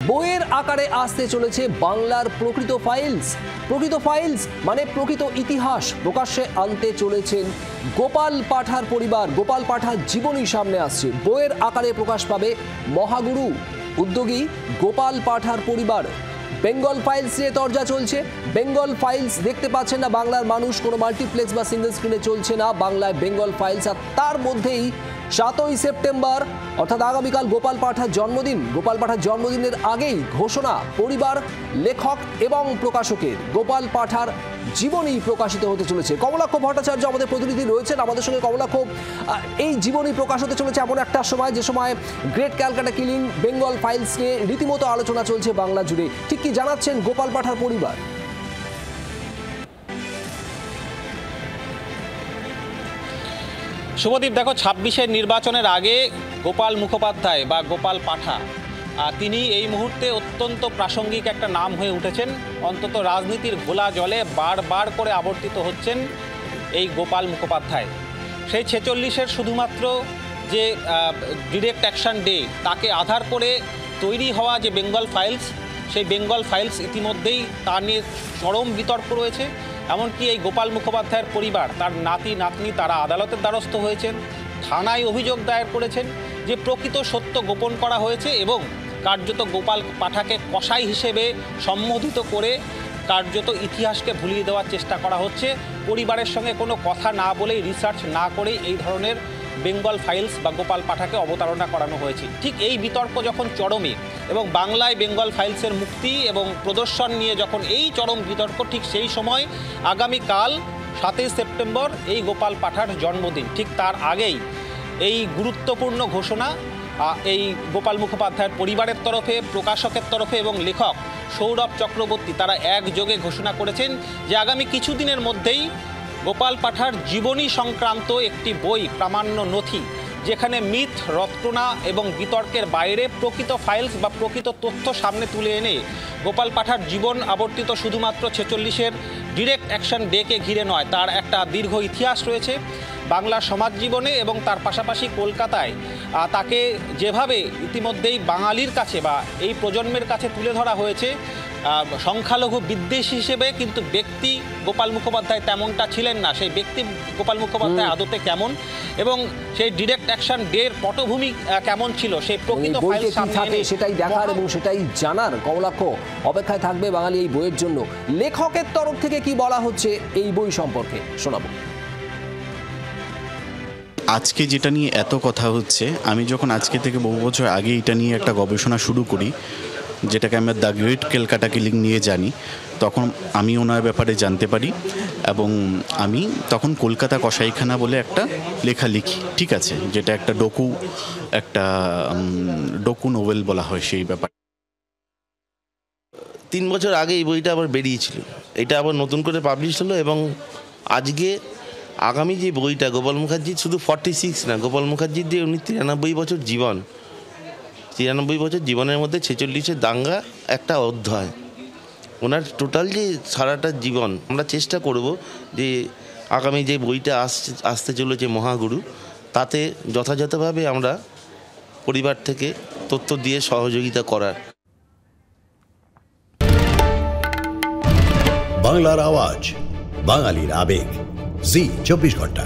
বইয়ের আকারে আসতে চলেছে বাংলার প্রকৃত ফাইলস মানে প্রকৃত ইতিহাস প্রকাশ্যে আনতে চলেছেন গোপাল পাঠার পরিবার। গোপাল পাঠার জীবনী সামনে আসছে, বইয়ের আকারে প্রকাশ পাবে মহাগুরু উদ্যোগী গোপাল পাঠার পরিবার। বেঙ্গল ফাইলস নিয়ে তরজা চলছে। বেঙ্গল ফাইলস দেখতে পাচ্ছেন না বাংলার মানুষ, কোনো মাল্টিপ্লেক্স বা সিঙ্গেল স্ক্রিনে চলছে না বাংলায় বেঙ্গল ফাইলস। আর তার মধ্যেই 7ই সেপ্টেম্বর অর্থাৎ আগামীকাল গোপাল পাঠার জন্মদিন। গোপাল পাঠার জন্মদিনের আগেই ঘোষণা পরিবার, লেখক এবং প্রকাশকের, গোপাল পাঠার জীবনী প্রকাশিত হতে চলেছে। কমলাক্ষ ভট্টাচার্য আমাদের প্রতিনিধি রয়েছেন আমাদের সঙ্গে। কমলাক্ষ, এই জীবনী প্রকাশ হতে চলেছে এমন একটা সময় যে সময় great Calcutta killing, Bengal files নিয়ে রীতিমতো আলোচনা চলছে বাংলা জুড়ে। ঠিক কি জানাচ্ছেন গোপাল পাঠার পরিবার? শুভদীপ, দেখো 26-এর নির্বাচনের আগে গোপাল মুখোপাধ্যায় বা গোপাল পাঠা তিনি এই মুহূর্তে অত্যন্ত প্রাসঙ্গিক একটা নাম হয়ে উঠেছেন। অন্তত রাজনীতির ঘোলা জলে বারবার করে আবর্তিত হচ্ছেন এই গোপাল মুখোপাধ্যায়। সেই 46-এর শুধুমাত্র যে ডিরেক্ট অ্যাকশন ডে তাকে আধার করে তৈরি হওয়া যে বেঙ্গল ফাইলস, সেই বেঙ্গল ফাইলস ইতিমধ্যেই তা নিয়ে চরম বিতর্ক রয়েছে। এমনকি এই গোপাল মুখোপাধ্যায়ের পরিবার, তার নাতি নাতনি তারা আদালতের দ্বারস্থ হয়েছেন, থানায় অভিযোগ দায়ের করেছেন যে প্রকৃত সত্য গোপন করা হয়েছে এবং কার্যত গোপাল পাঠাকে কসাই হিসেবে সম্বোধিত করে কার্যত ইতিহাসকে ভুলিয়ে দেওয়ার চেষ্টা করা হচ্ছে। পরিবারের সঙ্গে কোনো কথা না বলেই, রিসার্চ না করেই এই ধরনের বেঙ্গল ফাইলস বা গোপাল পাঠাকে অবতারণা করানো হয়েছে। ঠিক এই বিতর্ক যখন চরমে এবং বাংলায় বেঙ্গল ফাইলসের মুক্তি এবং প্রদর্শন নিয়ে যখন এই চরম বিতর্ক, ঠিক সেই সময় আগামীকাল 7ই সেপ্টেম্বর এই গোপাল পাঠার জন্মদিন। ঠিক তার আগেই এই গুরুত্বপূর্ণ ঘোষণা এই গোপাল মুখোপাধ্যায়ের পরিবারের তরফে, প্রকাশকের তরফে এবং লেখক সৌরভ চক্রবর্তী তারা একযোগে ঘোষণা করেছেন যে আগামী কিছুদিনের মধ্যেই গোপাল পাঠার জীবনী সংক্রান্ত একটি বই, প্রামাণ্য নথি, যেখানে মিথ, রটনা এবং বিতর্কের বাইরে প্রকৃত ফাইলস বা প্রকৃত তথ্য সামনে তুলে এনে গোপাল পাঠার জীবন আবর্তিত শুধুমাত্র 46-এর ডিরেক্ট অ্যাকশন ডেকে ঘিরে নয়, তার একটা দীর্ঘ ইতিহাস রয়েছে বাংলা সমাজ জীবনে এবং তার পাশাপাশি কলকাতায় তাকে যেভাবে ইতিমধ্যেই বাঙালির কাছে বা এই প্রজন্মের কাছে তুলে ধরা হয়েছে সংখ্যালঘু বিদ্বেষী হিসেবে, কিন্তু ব্যক্তি গোপাল মুখোপাধ্যায় তেমনটা ছিলেন না। সেই ব্যক্তি গোপাল মুখোপাধ্যায় আদতে কেমন এবং সেই ডিরেক্ট অ্যাকশন ডের পটভূমি কেমন ছিল, সেই প্রকৃত ফাইল সামনে সেটাই দেখার এবং সেটাই জানার কমলাক্ষ অপেক্ষায় থাকবে বাঙালি এই বইয়ের জন্য। লেখকের তরফ থেকে কি বলা হচ্ছে এই বই সম্পর্কে শোনাবো। আজকে যেটা নিয়ে এত কথা হচ্ছে, আমি যখন আজকে থেকে বহু বছর আগে এটা নিয়ে একটা গবেষণা শুরু করি, যেটাকে আমরা দ্য গ্রেট ক্যালকাটা কিলিং নিয়ে জানি, তখন আমি ওনার ব্যাপারে জানতে পারি এবং আমি তখন কলকাতা কসাইখানা বলে একটা লেখা লিখি, ঠিক আছে, যেটা একটা ডকু নোভেল বলা হয় সেই ব্যাপারে। 3 বছর আগে এই বইটা আবার বেরিয়েছিল, এটা আবার নতুন করে পাবলিশ হলো এবং আজকে আগামী যে বইটা গোপাল মুখার্জির, শুধু 46 না, গোপাল মুখার্জির যে 93 বছর জীবন, 93 বছর জীবনের মধ্যে 46-এর দাঙ্গা একটা অধ্যায়, ওনার টোটাল যে সারাটা জীবন। আমরা চেষ্টা করব যে আগামী যে বইটা আসতে চলেছে মহাগুরু, তাতে যথাযথভাবে আমরা পরিবার থেকে তথ্য দিয়ে সহযোগিতা করার। বাংলার আওয়াজ, বাঙালির আবেগ, জি 24 ঘন্টা।